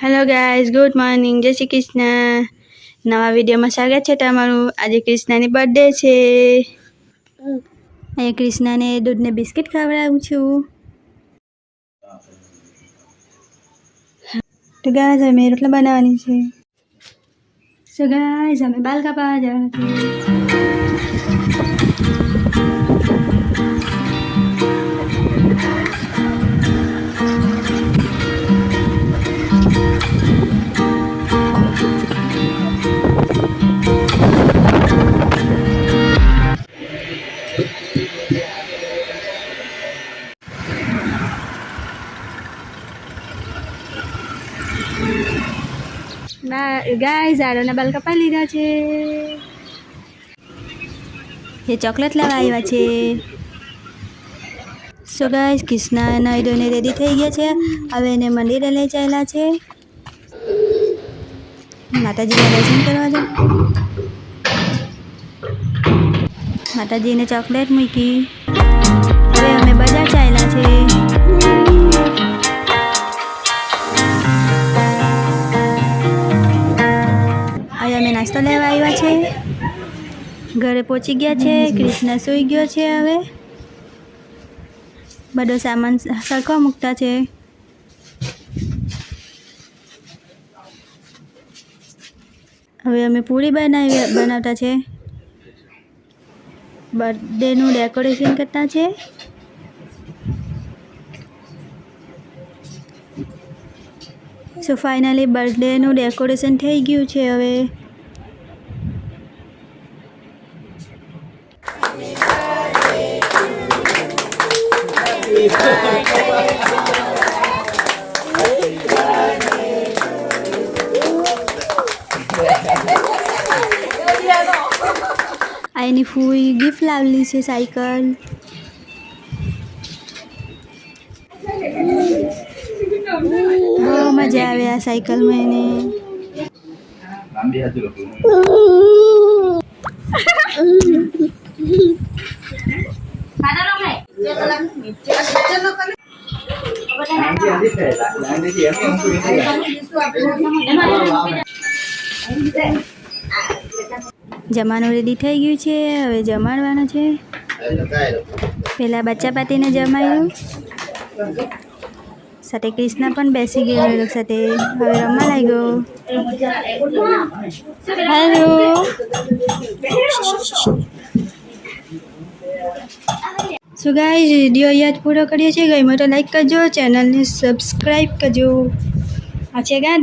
Hello guys, good morning, जय श्री कृष्ण। नवा video में स्वागत है तमारू। आज कृष्णा नी बर्थडे छे। अहीं कृष्णा ने दूध ने बिस्किट खवડાવું છું। तो गाइस हमें रोटला बनावવાની છે। सो गाइस हमें बाल कापवा જવાના છે। गाइस आरोना बाल कपाई लीधा छे। ये चॉकलेट लेवा आव्या छे। सो गाइस कृष्णा नाई धोईने रेडी थई गया छे। हवे एने मंदिरे लई चाल्या छे। माताजीना दर्शन करवा जाओ। माताजीने चॉकलेट मूकी। हवे अमे बजार चाल्या छे। अमे नास्तो लेवा आव्या छे। घरे पहोंची गया छे। कृष्णा सूई गयो छे। हवे बधो सामान सरखो मूकता छे। हवे अमे पूरी बनावता छे। बर्थडे नु डेकोरेशन करता छे। सो फाइनली बर्थडे नु डेकोरेशन थई गयुं छे। हवे आईनी फूई गिफ्ट लावली छे साइकल। बहुत मजा आवे आ साइकल में ने। जमानो रेडी थई गयुं छे। हवे जमाडवानो छे। पहेला बच्चा पार्टीने जमाड्યું। साथे कृष्णा पण बेसी गयो એ લોકો સાથે। હવે રમવા લાગ્યો। હેલો सो गाइस वीडियो અહીંયા જ પૂરો કર્યો છે। ગમ્યો તો લાઈક કરજો, ચેનલને સબસ્ક્રાઇબ કરજો। આ છે ગાડી।